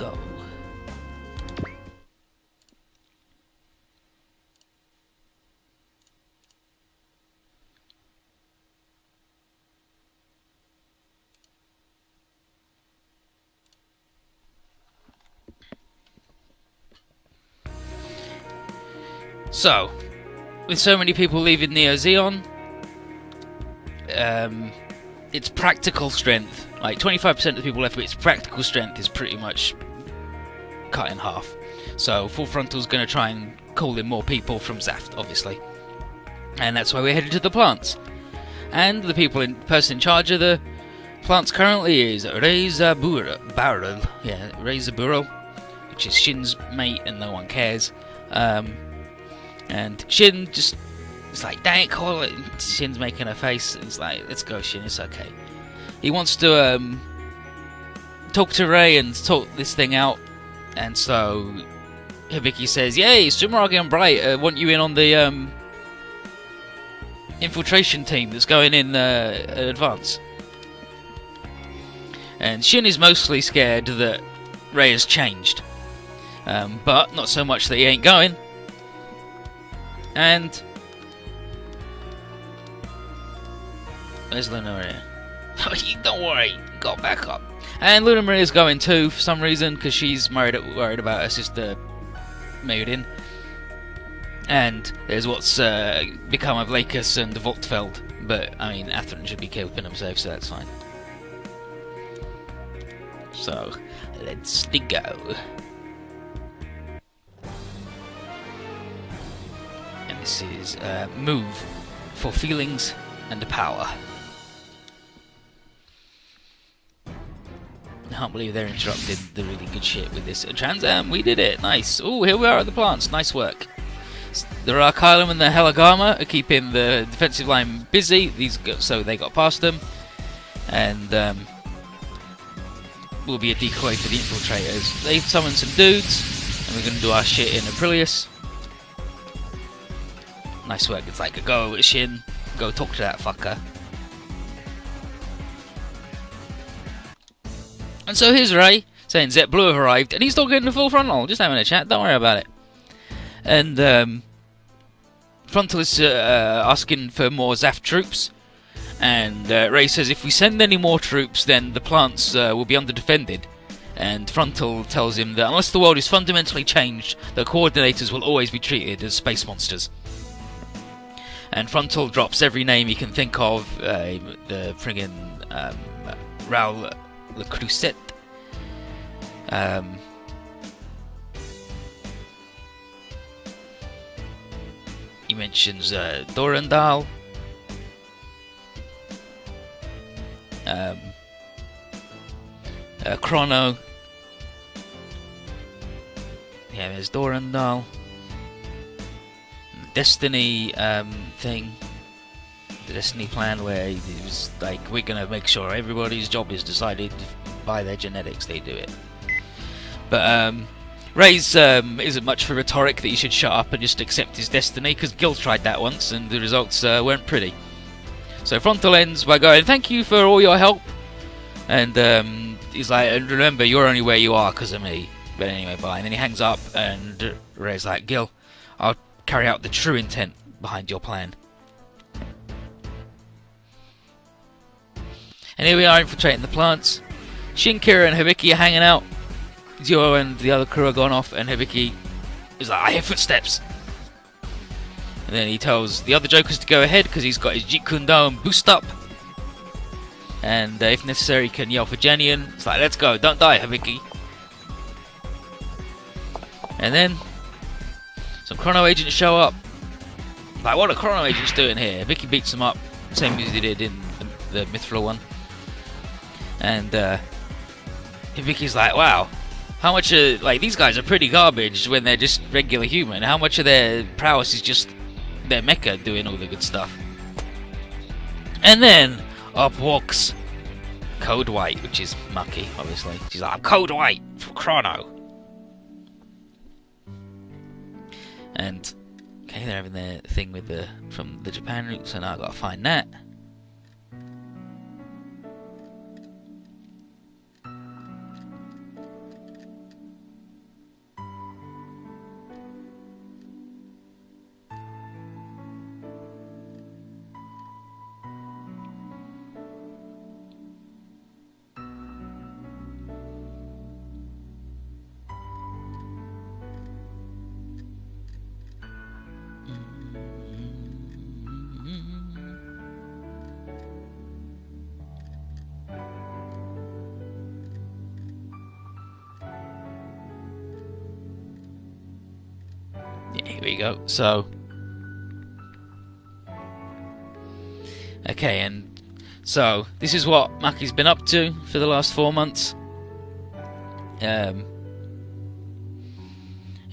go. So, with so many people leaving Neo Zeon, its practical strength, like 25% of the people left, but its practical strength is pretty much cut in half. So Full Frontal's going to try and call in more people from Zaft, obviously, and that's why we're headed to the plants. And the person in charge of the plants currently is Razor Burrow, which is Shin's mate, and no one cares. And Shin just, it's like, dang it, call it. Shin's making a face. It's like, let's go, Shin, it's okay. He wants to talk to Ray and talk this thing out. And so Hibiki says, yay, Sumeragi and Bright want you in on the infiltration team that's going in advance. And Shin is mostly scared that Ray has changed. But not so much that he ain't going. And where's Luna Maria? Don't worry, got back up. And Luna Maria's going too for some reason, because she's worried about her sister Meudin. And there's what's become of Lakers and Voltfeld, but I mean Athrun should be keeping them safe, so that's fine. So let's go. This is Move for Feelings and Power. I can't believe they're interrupting the really good shit with this. Trans Am, we did it, nice. Oh, here we are at the plants, nice work. There are Kylum and the Helagama are keeping the defensive line busy, so they got past them. And will be a decoy for the infiltrators. They've summoned some dudes, and we're going to do our shit in Aprilius. Nice work. It's like, go Shin, go talk to that fucker. And so here's Ray saying Z3.2 have arrived, and he's talking to Full Frontal, just having a chat, don't worry about it. And Frontal is asking for more Zaft troops, and Ray says if we send any more troops then the plants will be under-defended. And Frontal tells him that unless the world is fundamentally changed, the coordinators will always be treated as space monsters. And Frontal drops every name he can think of, the friggin' Raoul Le Creuset, he mentions Dorandal, Chrono, yeah, there's Dorandal. Destiny thing, the Destiny plan, where it was like, we're gonna make sure everybody's job is decided by their genetics, they do it. But Ray's isn't much for rhetoric that he should shut up and just accept his destiny, because Gil tried that once and the results weren't pretty. So Frontal ends by going, thank you for all your help, and he's like, and remember, you're only where you are because of me. But anyway, bye. And then he hangs up, and Ray's like, Gil, I'll carry out the true intent behind your plan. And here we are infiltrating the plants. Shin, Kira and Hibiki are hanging out. Zio and the other crew are gone off, and Hibiki is like, I hear footsteps. And then he tells the other Jokers to go ahead because he's got his Jeet Kune Do and boost up. And if necessary, he can yell for Genian. It's like, let's go, don't die, Hibiki. And then some Chrono Agents show up. Like, what are Chrono Agents doing here? Hibiki beats them up, same as he did in the Mithril one. And Hibiki's like, wow, how much like, these guys are pretty garbage when they're just regular human. How much of their prowess is just their mecha doing all the good stuff? And then up walks Code White, which is Mucky, obviously. She's like, I'm Code White for Chrono. And okay, they're having their thing with from the Japan route, so now I've got to find that. Yeah, here we go. So, okay, and so this is what Maki's been up to for the last 4 months.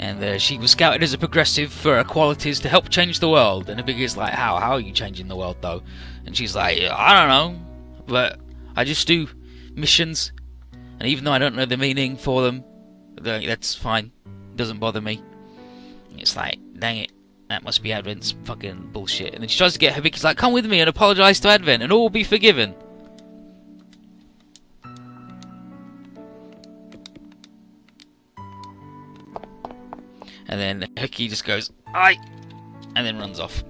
And she was scouted as a progressive for her qualities to help change the world. And the big is like, how are you changing the world though? And she's like, I don't know, but I just do missions, and even though I don't know the meaning for them, that's fine. It doesn't bother me. It's like, dang it, that must be Advent's fucking bullshit. And then she tries to get her Vicky's like, come with me and apologise to Advent and all will be forgiven. And then Hickey just goes, aye, and then runs off.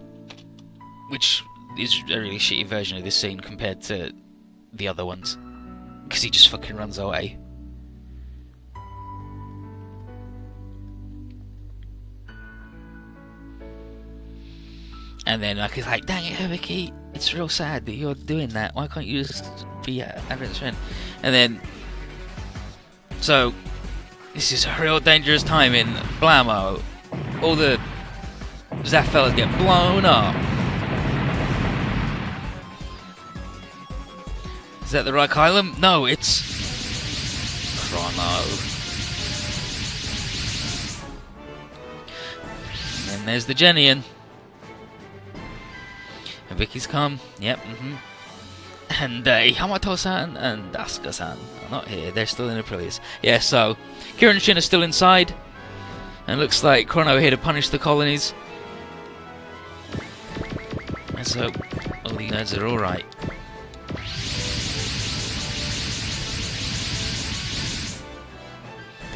Which is a really shitty version of this scene compared to the other ones. Because he just fucking runs away. And then he's like, dang it, Hickey, it's real sad that you're doing that. Why can't you just be Advent's friend? And then, so, this is a real dangerous time in Blammo. All the Zaf fellas get blown up. Is that the right Kylam? No, it's Chrono. And then there's the Genian. And Vicky's come. Yep, And Hamato-san and Asuka-san are not here. They're still in Aprilis. Yeah, so Kira and Shin are still inside. And looks like Chrono here to punish the colonies. And so all these nerds are alright.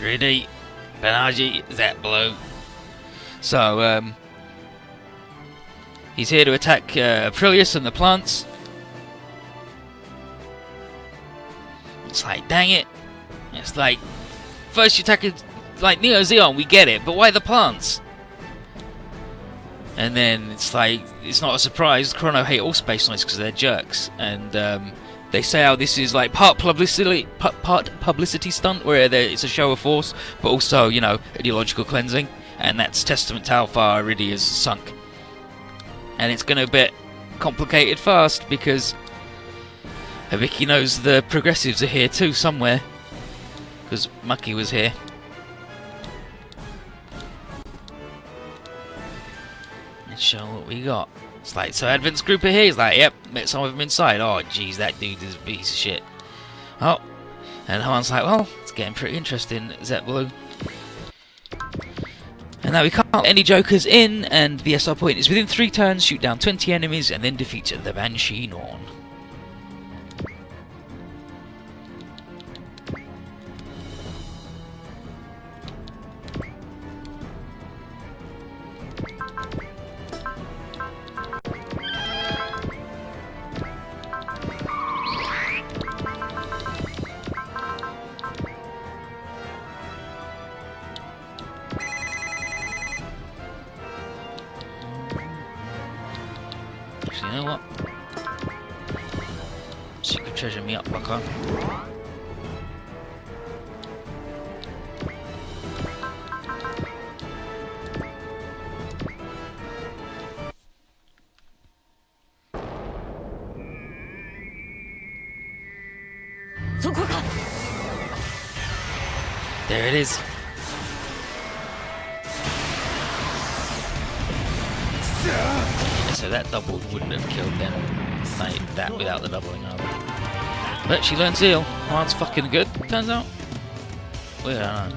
Ready, Banaji, that blow. So, he's here to attack Aprilius and the plants. It's like, dang it. It's like, first you attack it, like Neo Zeon, we get it, but why the plants? And then it's like, it's not a surprise, Chrono hate all space knights because they're jerks. And they say how this is like part publicity stunt, where it's a show of force, but also, you know, ideological cleansing. And that's testament to how far Iridia is sunk. And it's going to get complicated fast, because Vicky knows the progressives are here too somewhere, because Maki was here. Let's show what we got. It's like, so Advent's group are here. He's like, yep, met some of them inside. Oh jeez, that dude is a piece of shit. Oh, and Han's like, well, it's getting pretty interesting, Z3.2. And now we can't let any jokers in, and the SR point is within 3 turns, shoot down 20 enemies, and then defeat the Banshee Norn. You know what? Secret treasure me up, bucko. There it is. So that double wouldn't have killed them like that without the doubling either. But she learned Zeal. One's fucking good, turns out. We don't know.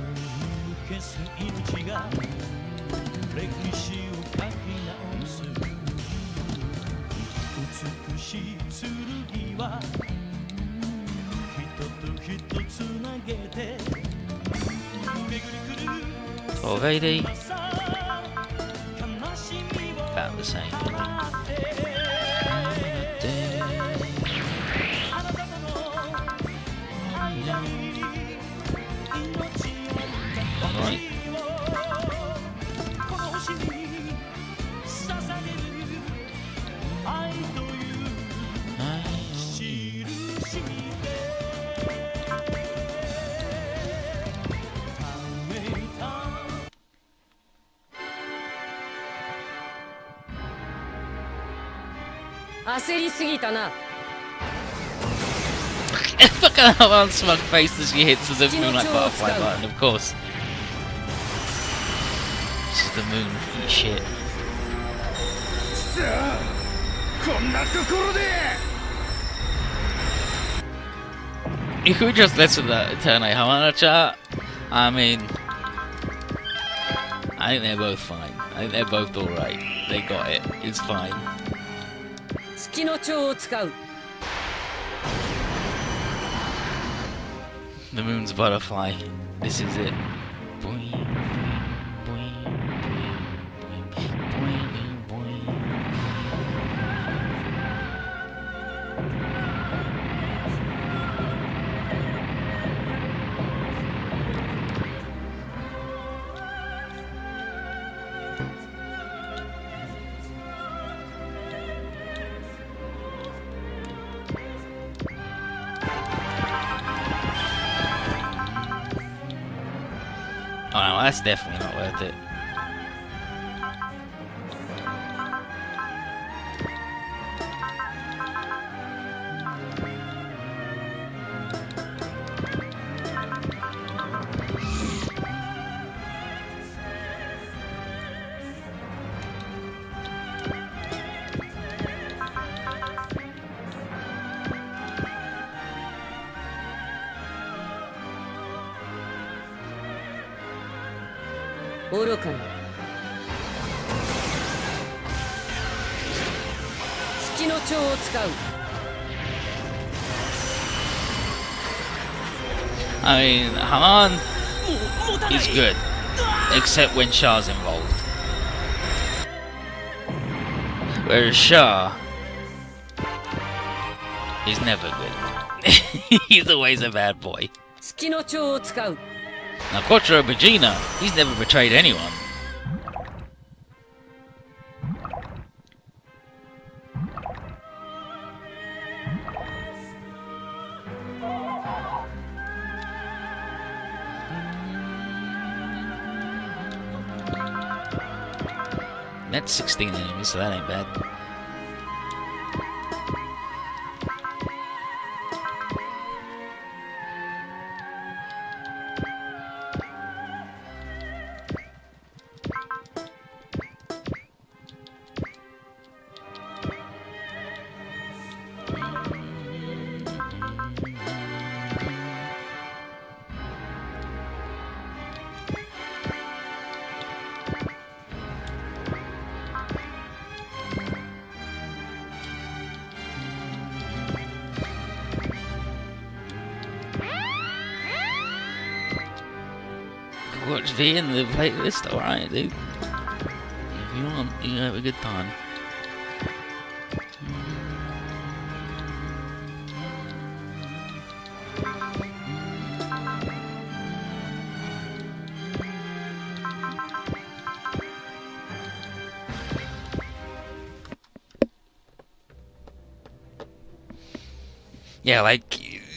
$12.80. About the same. Alright. Look at how smug face as she hits the moonlight butterfly button, of course. This is the moon, eat shit. You could just listen to that turn a Hamanacha. I mean, I think they're both fine. I think they're both alright. They got it. It's fine. The moon's butterfly. This is it. Boing, boing, boing, boing, boing, boing. Oh no, that's definitely not worth it. I mean, Haman is good, except when Shah's involved. Whereas Shah is never good. He's always a bad boy. Now Quattro Bagina, he's never betrayed anyone. That's 16 enemies, so that ain't bad. Watch V in the playlist, alright, dude. If you want, you can have a good time. Yeah, like,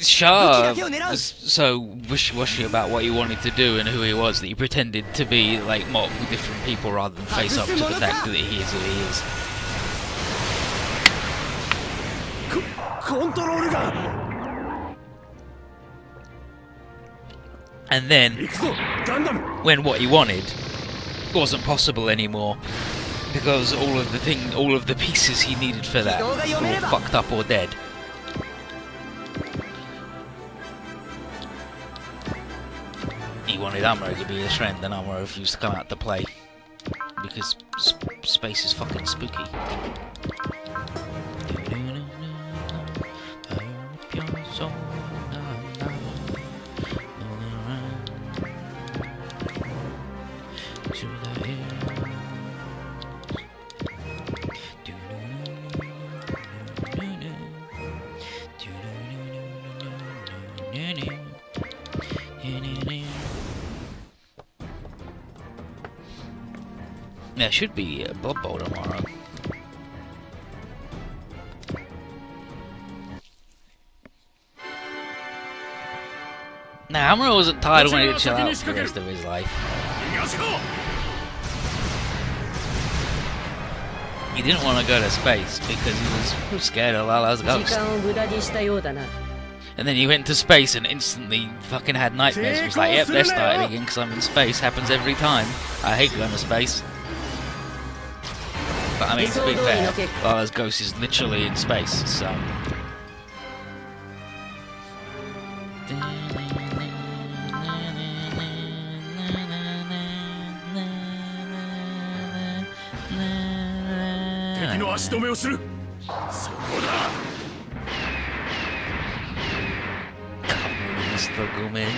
Shah was so wishy-washy about what he wanted to do and who he was that he pretended to be, like, multiple different people rather than face up to the fact that he is who he is. And then, when what he wanted wasn't possible anymore, because all of the pieces he needed for that were all fucked up or dead. He wanted Amuro to be his friend, and Amuro refused to come out to play because space is fucking spooky. There should be a Blood Bowl tomorrow. Now, Amuro wasn't tired of wanting to chill out for the rest of his life. he didn't want to go to space because he was scared of Lala's ghost. And then he went to space and instantly fucking had nightmares. He was like, yep, they're starting again because I'm in space. Happens every time. I hate going to space. But I mean, to be fair, Lala's ghost is literally in space, so...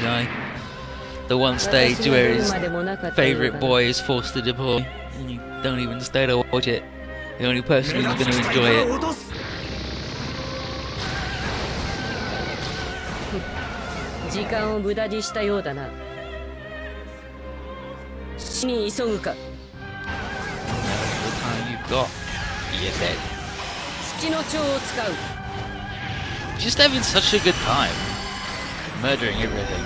Guy. The one stage where his favourite boy is forced to deploy and you don't even stay to watch it. The only person who's going to enjoy it. The time you've got, you're dead. Just having such a good time. Murdering everything.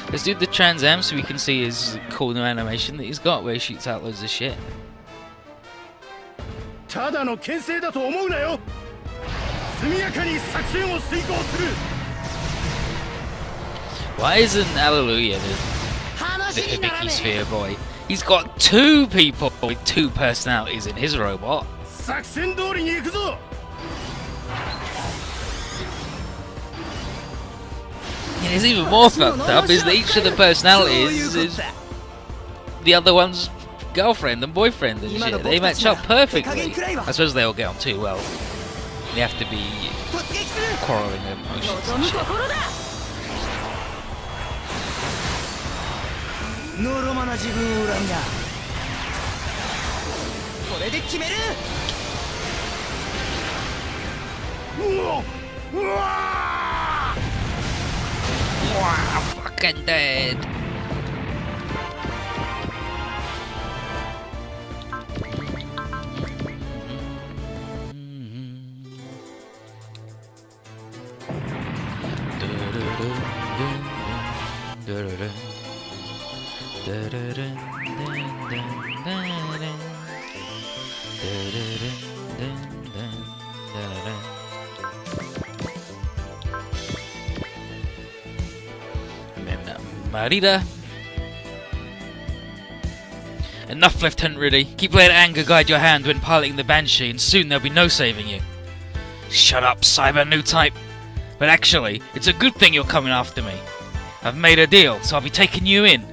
Let's do the Trans Am so we can see his cool new animation that he's got where he shoots out loads of shit. Why isn't Alleluia the Hibiki Sphere boy? He's got two people with two personalities in his robot. And it's even more fucked up is that each of the personalities is the other one's girlfriend and boyfriend and shit. They match up perfectly. I suppose they all get on too well. They have to be quarrelling emotions and shit. Wow, fucking dead. Marida. Enough, Lieutenant Riddy. Keep letting anger guide your hand when piloting the Banshee, and soon there'll be no saving you. Shut up, cyber new type. But actually, it's a good thing you're coming after me. I've made a deal, so I'll be taking you in.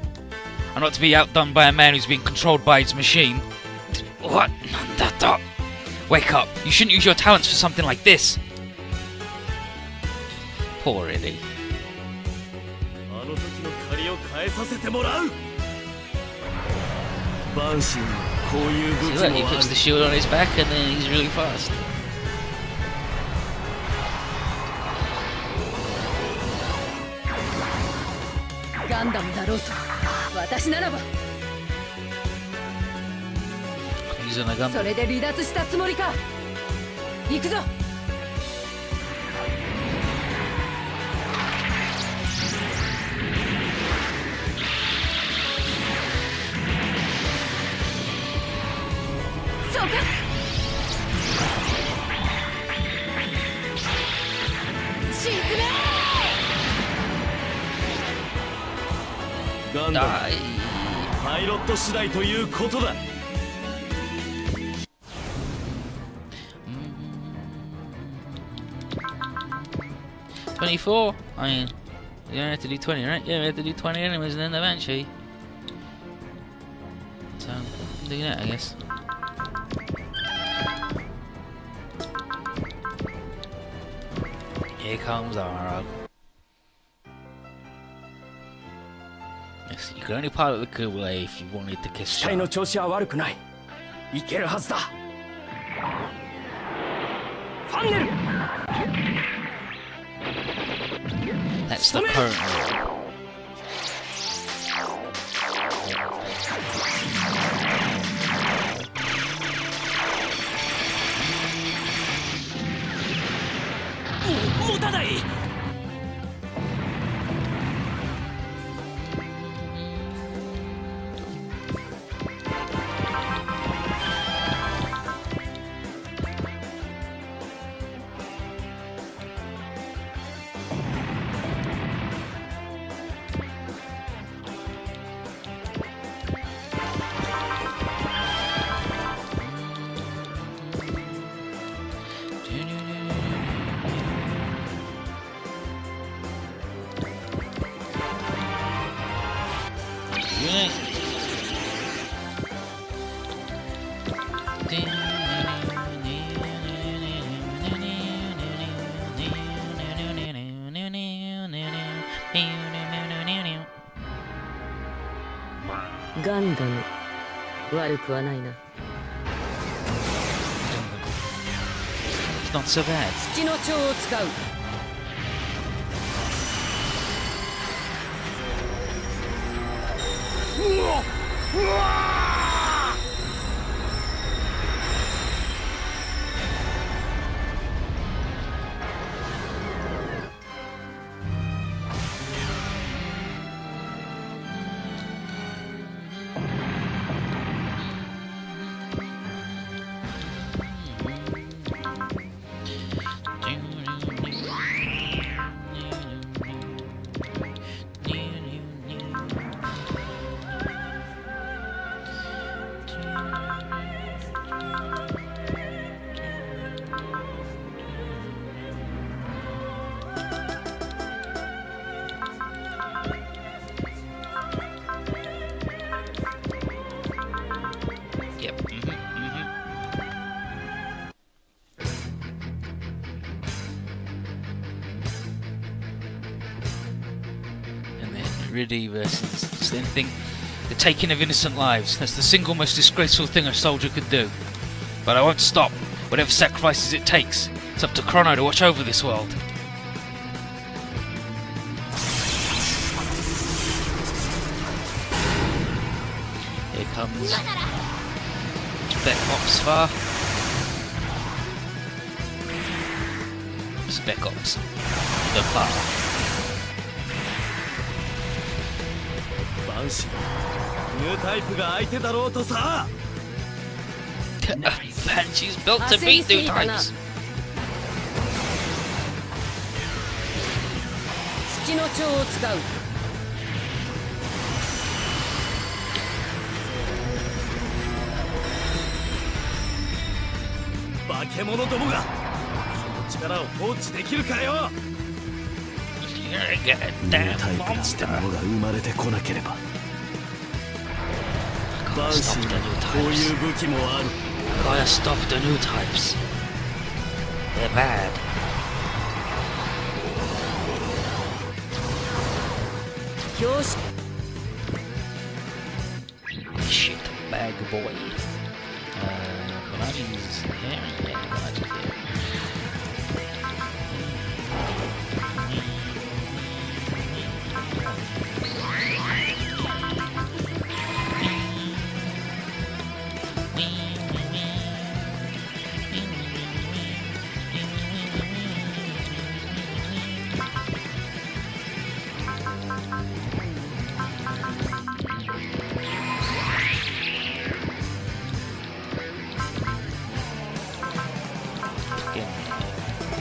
I'm not to be outdone by a man who's being controlled by his machine. What? Wake up. You shouldn't use your talents for something like this. Poor Riddy. See, look, he puts the shield on his back and then he's really fast. He's on a Gundam. Die. パイロット次第ということだ。24? I mean, you don't have to do 20, right? Yeah, we have to do 20 anyways and then the Banshee. So, I'm doing that, I guess. Here comes Aro. Yes, you can only pilot the Kubla if you wanted to kiss her. That's the current rule. 持たない。ガンダム悪くはないな。 Not so bad. 月の蝶を使う。Yep. And then Riddy versus the thing. The taking of innocent lives. That's the single most disgraceful thing a soldier could do. But I won't stop. Whatever sacrifices it takes. It's up to Chrono to watch over this world. Here comes Spec Ops far. Spec Ops. The far. バンシーニュータイプが相手だろうとさ。Banshee's built to beat new types. 月の蝶を使う。化け物どもがその力を放置できるかよ。 You're a ニュー goddamn タイプなんて monster. ものが生まれてこなければ。 バ Gotta ンシ stop ー the に new こう types. いう武器もある。 Gotta stop the new types. They're bad. Shit bag boy. Bonani's here. Yeah, Bonani's here.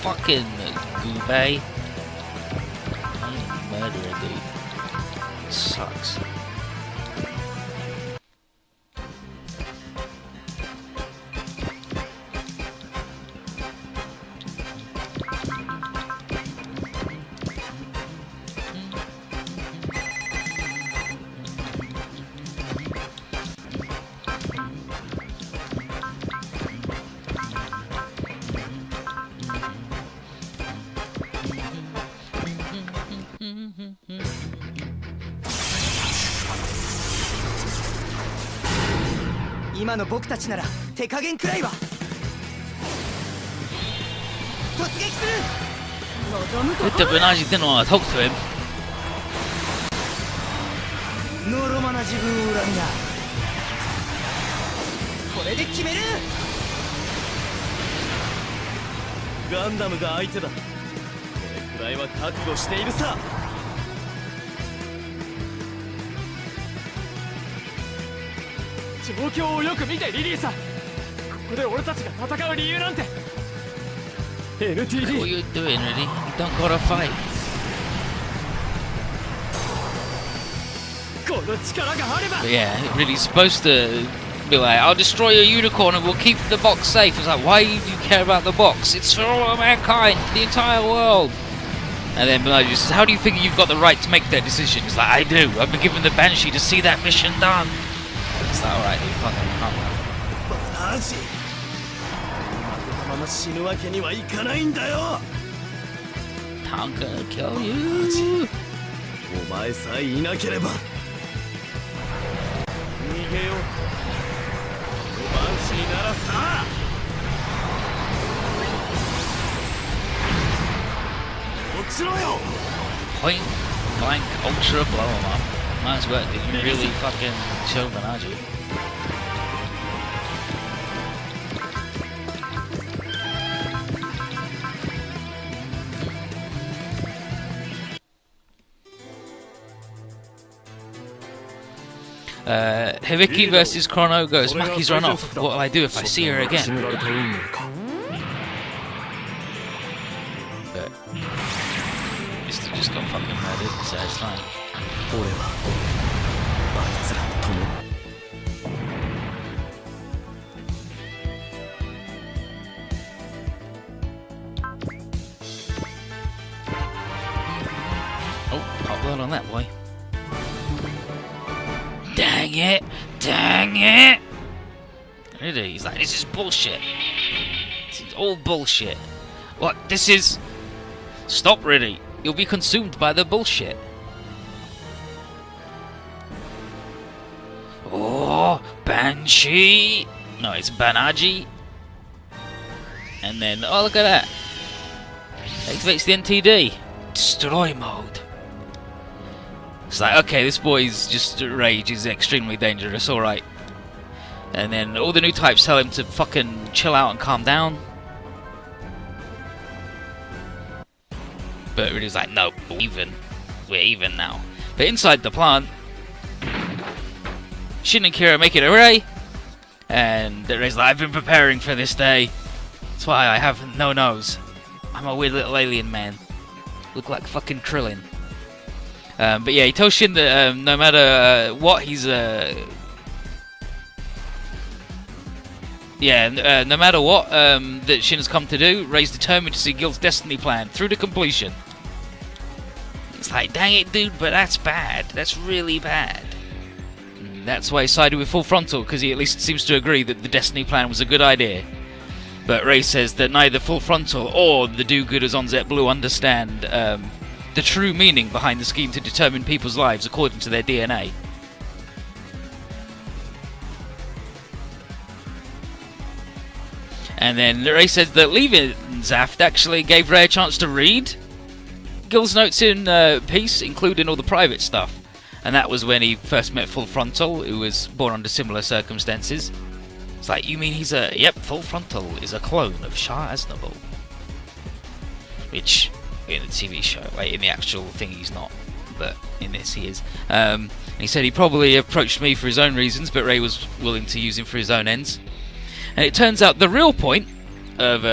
Fucking goobay. I'm a murderer, dude. Sucks. Mm-hmm. 今の僕たちなら手加減くらいは。突撃する。望むと Good that Bonani didn't want to talk to him. のろまな自分を恨みな。れで決める。ガンダムが相手だ。これくらいは覚悟しているさ。状況をよく見てリリーさん。ここで俺たちが戦う理由なんて。What are NTD you doing, really? You don't gotta fight. この力があれば。 But yeah, really supposed to be like, I'll destroy your unicorn and we'll keep the box safe. It's like, why do you care about the box? It's for all of mankind, for the entire world. And then Bernardo says, how do you think you've got the right to make that decision? He's like, I do. I've been given the Banshee to see that mission done. It's like, alright, dude, fucking calm down. マジ。負けたまま死ぬわけにはいかないんだよ。 I'm gonna kill you. お前さえいなければ。逃げよう。バンシーならさ。落ちろよ。 Point blank ultra blow him up. Nice work, dude. You really fucking chilled, aren't you? Hibiki versus Chrono goes, Maki's run off. What will I do if I see her again? But Mr. just got fucking murdered, so it's fine. 俺はあいつらを止める。 Oh, hot blood on that boy. Dang it! Dang it! Really? He's like, this is bullshit. This is all bullshit. What? This is... Stop, really. You'll be consumed by the bullshit. Oh, Banshee! No, it's Banaji. And then, oh, look at that. Activates the NTD. Destroy mode. It's like, okay, this boy's just rage is extremely dangerous, alright. And then all the new types tell him to fucking chill out and calm down. But Rudy's like, no, we're even now. But inside the plant, Shin and Kira make it a Ray. And Ray's like, I've been preparing for this day. That's why I have no nose. I'm a weird little alien man. Look like fucking Krillin. But yeah, he tells Shin that no matter what he's... no matter what that Shin has come to do, Ray's determined to see Gil's destiny plan through to completion. It's like, dang it, dude, but that's bad. That's really bad. And that's why he sided with Full Frontal, because he at least seems to agree that the destiny plan was a good idea. But Ray says that neither Full Frontal or the do-gooders on Z3.2 understand the true meaning behind the scheme to determine people's lives according to their DNA. And then Ray says that leaving Zaft actually gave Ray a chance to read Gil's notes in peace, including all the private stuff. And that was when he first met Full Frontal, who was born under similar circumstances. It's like, you mean he's a... Yep, Full Frontal is a clone of Shah Aznavour. Which, in the TV show, like in the actual thing he's not, but in this he is. And he said he probably approached me for his own reasons, but Ray was willing to use him for his own ends. And it turns out the real point of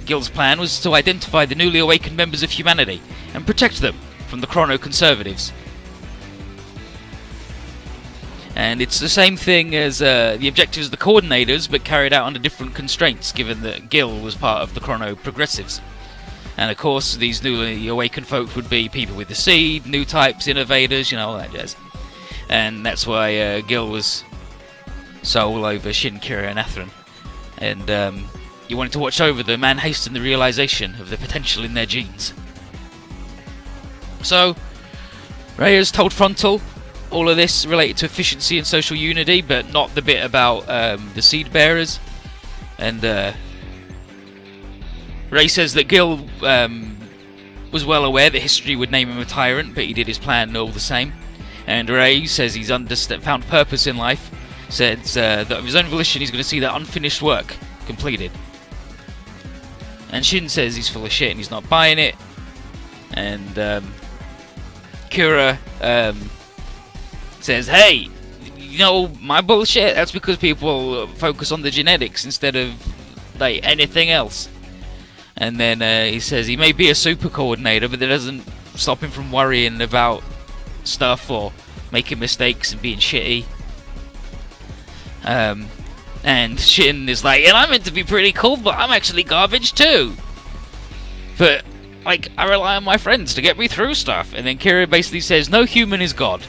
Gil's plan was to identify the newly awakened members of humanity and protect them from the Chrono Conservatives. And it's the same thing as the objectives of the Coordinators, but carried out under different constraints, given that Gil was part of the Chrono Progressives. And of course, these newly awakened folk would be people with the seed, new types, innovators, you know, all that jazz. And that's why Gil was so all over Shin, Kira, and Atherin. And you wanted to watch over them and hasten the realization of the potential in their genes. So, Ray has told Frontal all of this related to efficiency and social unity, but not the bit about the seed bearers. And Ray says that Gil was well aware that history would name him a tyrant, but he did his plan all the same. And Ray says he's found purpose in life, says that of his own volition he's going to see that unfinished work completed. And Shin says he's full of shit and he's not buying it. And Kira says, hey, you know my bullshit? That's because people focus on the genetics instead of like anything else. And then he says he may be a super coordinator, but that doesn't stop him from worrying about stuff or making mistakes and being shitty. And Shin is like, and I'm meant to be pretty cool, but I'm actually garbage too. But like, I rely on my friends to get me through stuff. And then Kira basically says, no human is God.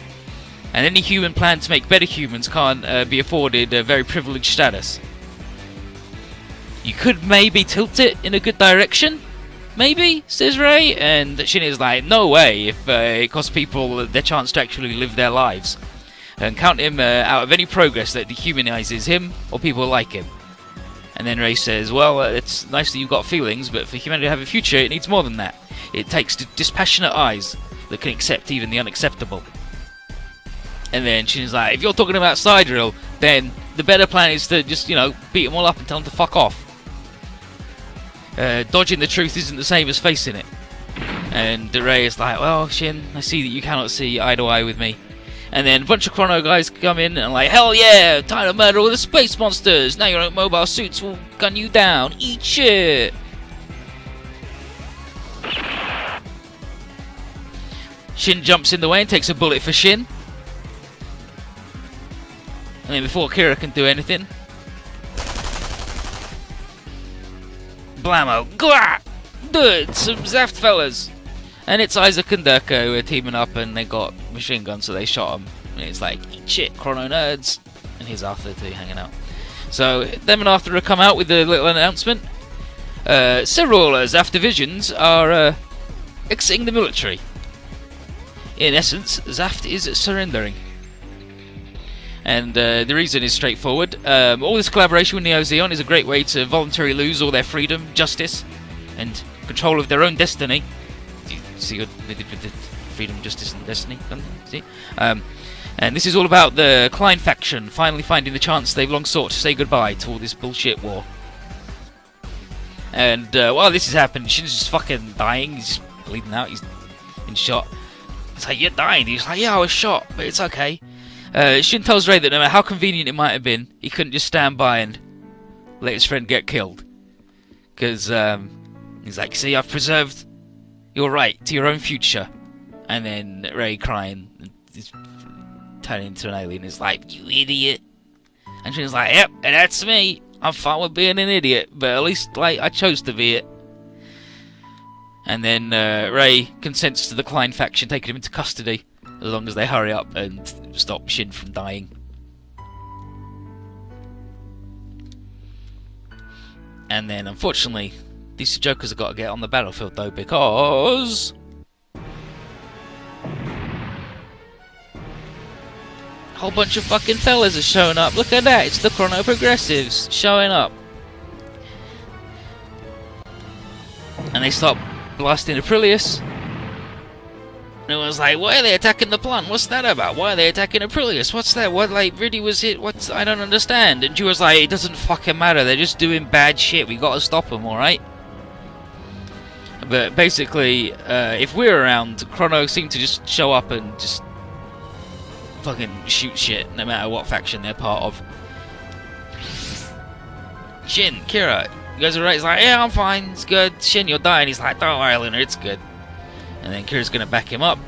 And any human plan to make better humans can't be afforded a very privileged status. You could maybe tilt it in a good direction, maybe, says Ray. And Shin is like, no way, if it costs people their chance to actually live their lives. And count him out of any progress that dehumanizes him or people like him. And then Ray says, well, it's nice that you've got feelings, but for humanity to have a future, it needs more than that. It takes dispassionate eyes that can accept even the unacceptable. And then Shin's like, if you're talking about Sidrill, then the better plan is to just, beat them all up and tell them to fuck off. Dodging the truth isn't the same as facing it. And Ray is like, well, Shin, I see that you cannot see eye to eye with me. And then a bunch of Chrono guys come in and like, hell yeah, time to murder all the space monsters. Now your own mobile suits will gun you down. Eat shit. Shin jumps in the way and takes a bullet for Shin. And then before Kira can do anything, blammo. Gwah! Good, some Zaft fellas. And it's Isaac and Durko who are teaming up and they got machine guns, so they shot him. And it's like, eat shit, Chrono nerds. And here's Arthur too, hanging out. So, them and Arthur have come out with a little announcement. Several Zaft divisions are exiting the military. In essence, Zaft is surrendering. And the reason is straightforward. All this collaboration with Neo Zeon is a great way to voluntarily lose all their freedom, justice, and control of their own destiny. See what they did with the freedom, justice, and destiny? See? And this is all about the Klein faction finally finding the chance they've long sought to say goodbye to all this bullshit war. And while this is happening, Shin's just fucking dying. He's just bleeding out. He's been shot. It's like, you're dying. He's like, yeah, I was shot, but it's okay. Shin tells Ray that no matter how convenient it might have been, he couldn't just stand by and let his friend get killed. Because he's like, see, I've preserved your right to your own future. And then Ray crying, he's turning into an alien, is like, you idiot. And Shin's like, yep, and that's me. I'm fine with being an idiot, but at least like I chose to be it. And then Ray consents to the Klein faction taking him into custody, as long as they hurry up and stop Shin from dying. And then, unfortunately, these Jokers have got to get on the battlefield, though, because a whole bunch of fucking fellas are showing up. Look at that, it's the Chrono Progressives showing up. And they start blasting Aprileus. And everyone's like, why are they attacking the plant? What's that about? Why are they attacking Aprileus? What's that? What, like, really was it? What's... I don't understand. And she was like, it doesn't fucking matter. They're just doing bad shit. We gotta stop them, alright? But basically, if we're around, Chrono seem to just show up and just fucking shoot shit, no matter what faction they're part of. Shin, Kira, you guys alright? He's like, yeah, I'm fine. It's good. Shin, you're dying. He's like, don't worry, Luna, it's good. And then Kira's going to back him up.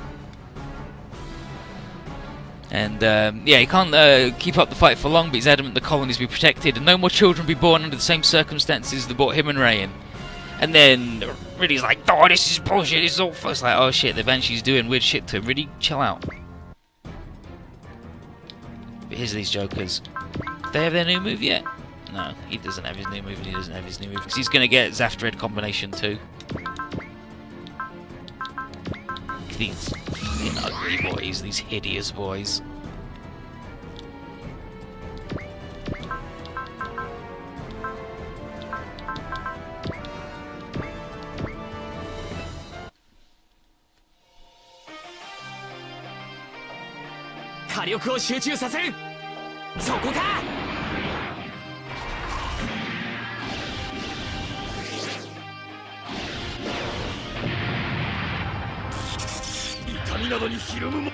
And, yeah, he can't keep up the fight for long, but he's adamant the colonies be protected and no more children be born under the same circumstances that brought him and Ray in. And then Riddy's like, oh, this is bullshit, this is all... It's like, oh shit, the Banshee's doing weird shit to him. Riddy, chill out. But here's these Jokers. Do they have their new move yet? No, he doesn't have his new move and he doesn't have his new move. Because he's going to get Zaft Red combination too. These fucking ugly boys, these hideous boys. Power を集中させるそこか。痛みなどにひるむも。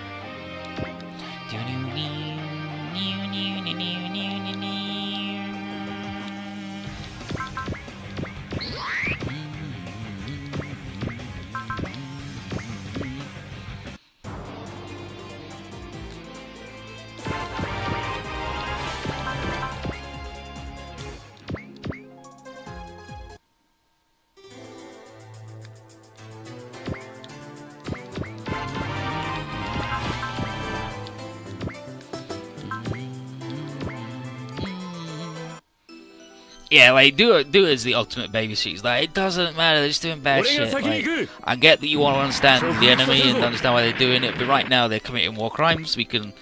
Yeah, like do it as the ultimate baby she's like, it doesn't matter, they're just doing bad shit. Like, I get that you want to understand the enemy and understand why they're doing it, but right now they're committing war crimes. We can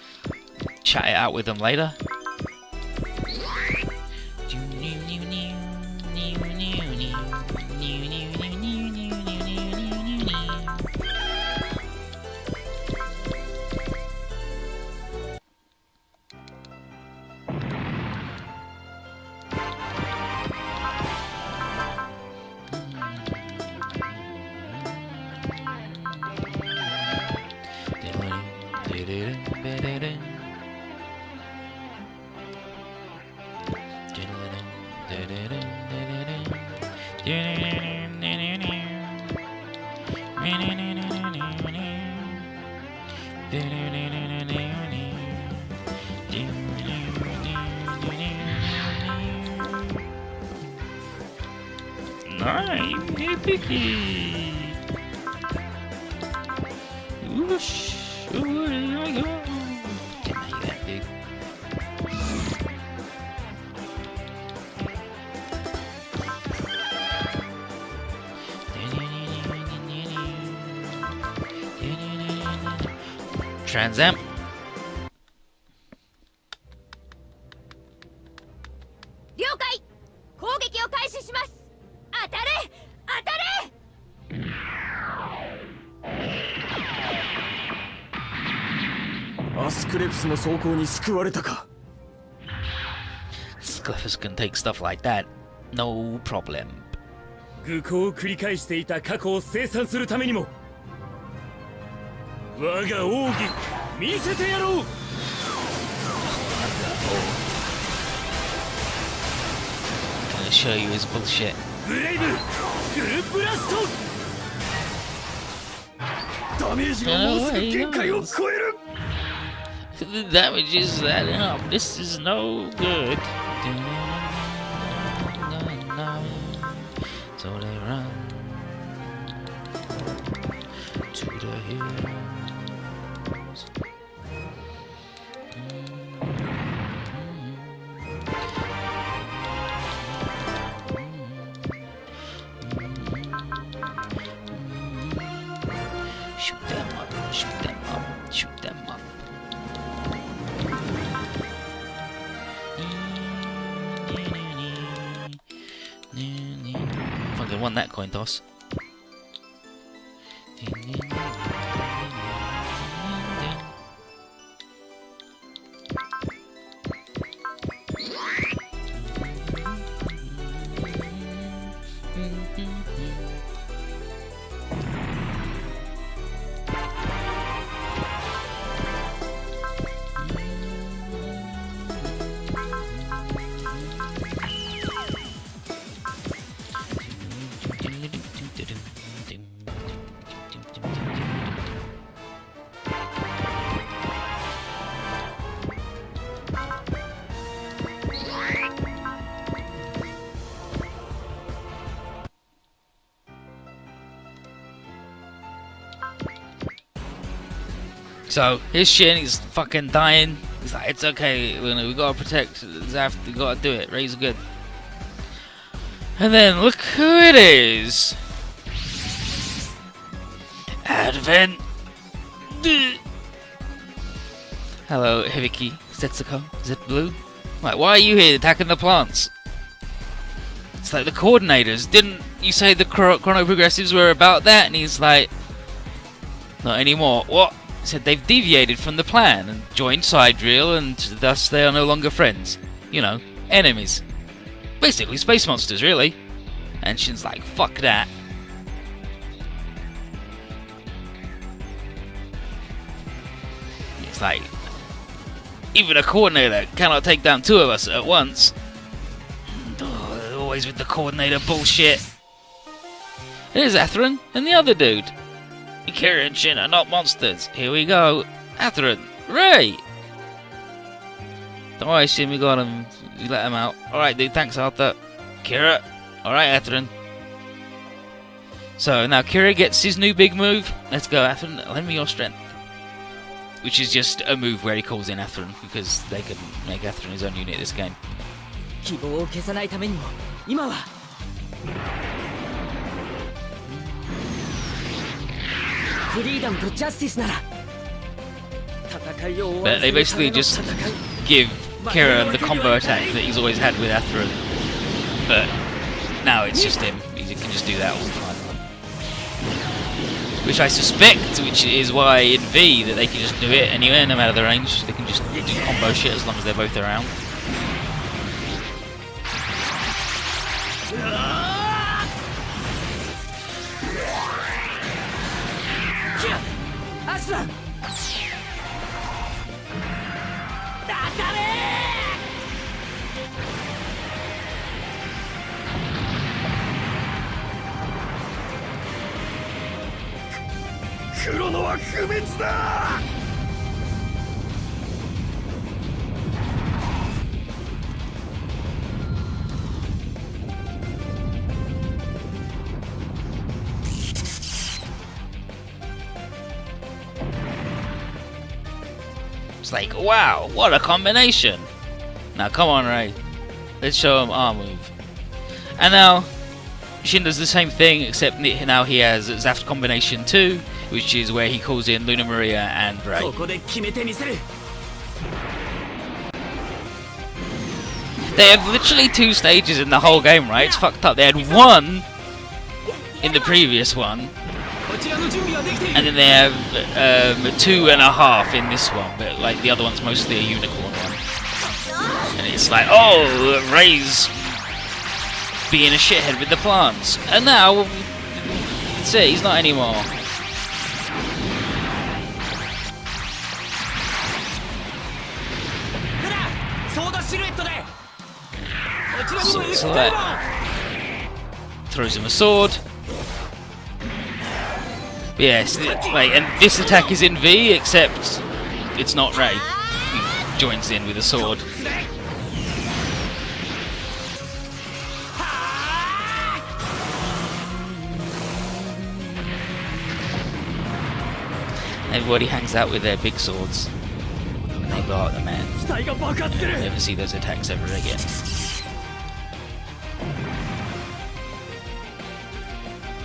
chat it out with them later. Nice, picky. Whoosh. Ooh, there I go. Can I hear that, dude? Trans Am. 了解。攻撃を開始します。当たれ当たれ。アスクレプスの装甲に救われたか。Scliffers can take stuff like that, no problem. 愚行を繰り返していた過去を清算するためにも、我が奥義見せてやろう。Gonna show you his bullshit. ブレイブグルブラスト。ダメージがもうすぐ限界を超える。The damage is adding up. This is no good. So they run to the hills. Shoot them up, shoot them up, shoot them up. Fucking won that coin toss. So his shin is fucking dying. He's like, it's okay, we gotta protect Zaf, we gotta do it. Ray's good. And then look who it is. Advent. Hello, Hibiki, Setsuko, Z3.2. Like, why are you here attacking the plants? It's like the coordinators. Didn't you say the chrono progressives were about that? And he's like, not anymore. What? said they've deviated from the plan and joined Sidereal, and thus they are no longer friends. You know, enemies. Basically space monsters, really. And Shin's like, fuck that. It's like, even a coordinator cannot take down two of us at once. Oh, always with the coordinator bullshit. Here's Atherin and the other dude. Kira and Shin are not monsters. Here we go. Atherin, Ray! Don't worry, Shin, we got him. We let him out. Alright, dude, thanks, Arthur. Kira. Alright, Atherin. So, now Kira gets his new big move. Let's go, Atherin. Lend me your strength. Which is just a move where he calls in Atherin, because they can make Atherin his own unit this game. 希望を消さないためにも今はフリーダムとジャスティスなら戦いを終わ But they らせるため basically の just 戦い give Kira the combo attack that he's always had with Atherin. But now it's just him. He can just do that all the time. Which I suspect, which is why in V that they can just do it anywhere, no matter the range. They can just do combo shit as long as they're both around. Aslan! クロノは不滅だ。 It's like, wow, what a combination! Now come on, Ray. Let's show him our move. And now, Shin does the same thing, except now he has Zaft Combination 2, which is where he calls in Luna Maria and Ray. ここで決めてみせる They have literally 2 stages in the whole game, right? It's fucked up. They had 1 in the previous one, こちらの準備はできている and then they have 2.5 in this one, but like the other one's mostly a unicorn one. And it's like, oh, Ray's being a shithead with the plants. And now, that's it, he's not anymore. ほらソードシルエットでこちらにも So that throws him a sword. Yes, like, and this attack is in V, except it's not Ray. He joins in with a sword. Everybody hangs out with their big swords. And they blow out the man. 機体が爆発する Never see those attacks ever again.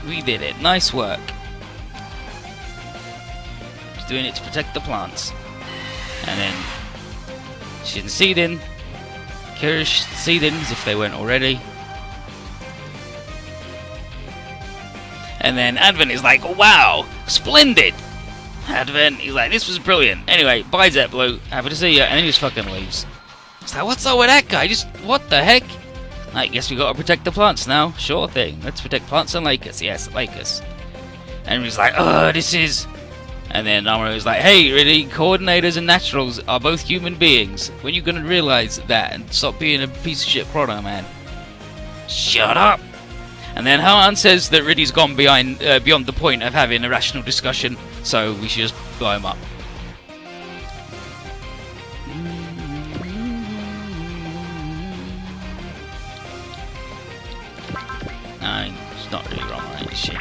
We did it. Nice work. Just doing it to protect the plants. And then Shin Seedin, Kirish Seedin, as if they weren't already. And then Advent is like, wow, splendid! Advent, he's like, this was brilliant. Anyway, bye Zetblue, happy to see you, and then he just fucking leaves. It's like, what's up with that guy? Just, what the heck? I guess we gotta protect the plants now. Sure thing, let's protect plants and Lakers. Yes, Lakers. And he's like, oh, this is... And then Amuro is like, hey, really, coordinators and naturals are both human beings. When you gonna realize that and stop being a piece of shit product, man? Shut up! And then Haran says that Riddy's gone beyond the point of having a rational discussion, so we should just blow him up. No, it's not really wrong, right? Shit.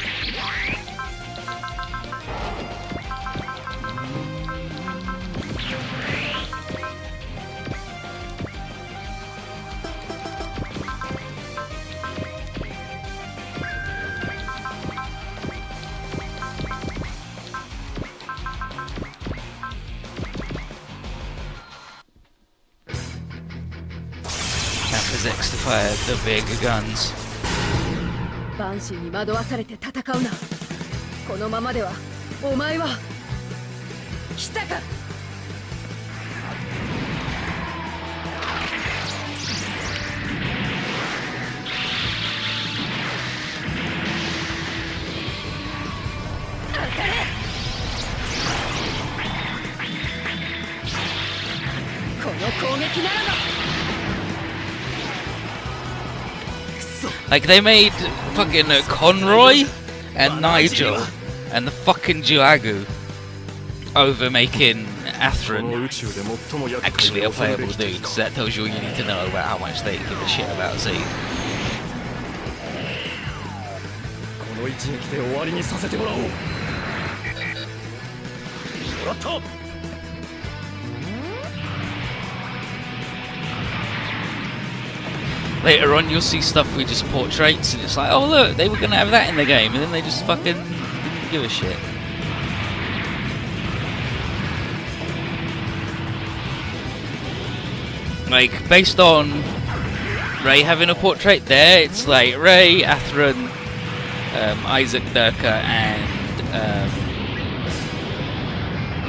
X to fire the big guns. バンシーに惑わされて戦うな。このままではお前は来たか。当たれ。この攻撃ならば。 Like, they made fucking Conroy and Nigel and the fucking Juagu over making Atherin actually a playable dude, so that tells you all you need to know about how much they give a shit about Z. この一撃で終わりにさせてもらおう。もらった。 Later on, you'll see stuff with just portraits, and it's like, oh look, they were gonna have that in the game, and then they just fucking didn't give a shit. Like, based on Ray having a portrait there, it's like Ray, Atherin, Isaac Durka, and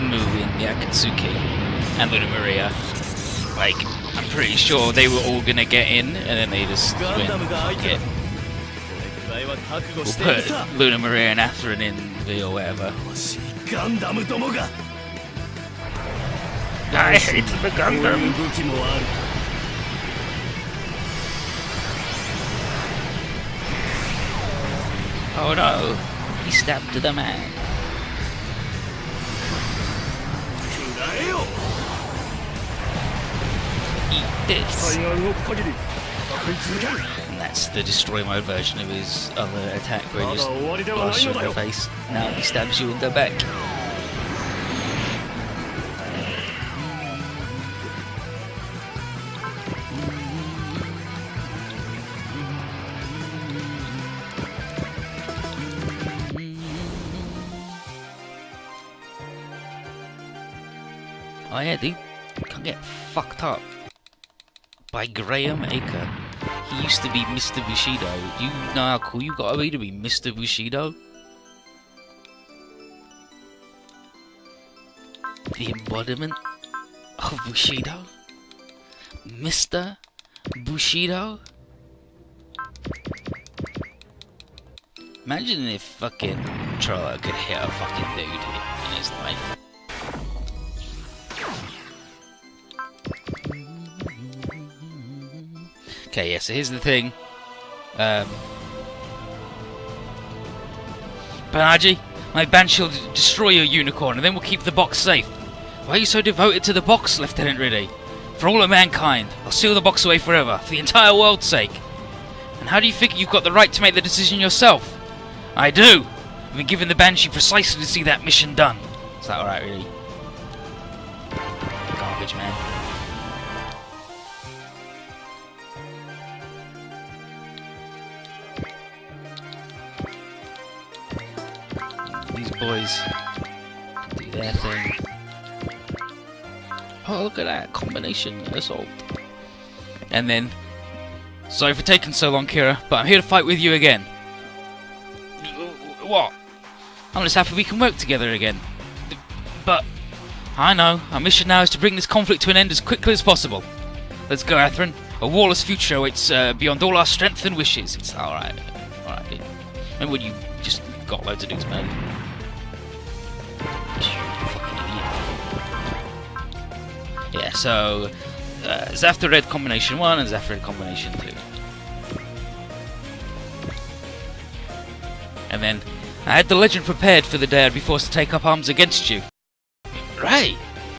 Mu in the Akatsuki, and Luna Maria. Like, I'm pretty sure they were all gonna get in, and then they just went, fuck it. We'll put Luna Maria and Atherin in V or whatever. I hate the Gundam! Oh no, he stabbed the man. Eat this. And that's the destroy mode version of his other attack where he just blasts you in the face. Now he stabs you in the back. Oh yeah, dude, can't get fucked up by Graham Aker. He used to be Mr. Bushido. Do you know how cool you gotta be Mr. Bushido? The embodiment of Bushido? Mr. Bushido? Imagine if fucking Troa could hit a fucking dude in his life. Okay, yeah, so here's the thing. Banaji, my Banshee will destroy your unicorn and then we'll keep the box safe. Why are you so devoted to the box, Lieutenant Riddy? For all of mankind, I'll seal the box away forever, for the entire world's sake. And how do you figure you've got the right to make the decision yourself? I do! I've been given the Banshee precisely to see that mission done. Is that alright, really? Garbage, man. These boys can do their thing. Oh, look at that combination assault. And then, sorry for taking so long, Kira, but I'm here to fight with you again. What? I'm just happy we can work together again. But I know, our mission now is to bring this conflict to an end as quickly as possible. Let's go, Atherin. A warless future awaits beyond all our strength and wishes. It's alright. Alright, dude. Remember when you just got loads of dudes, man? Yeah, so Zafta Red Combination 1 and Zafta Red Combination 2. And then I had the legend prepared for the day I'd be forced to take up arms against you. Right!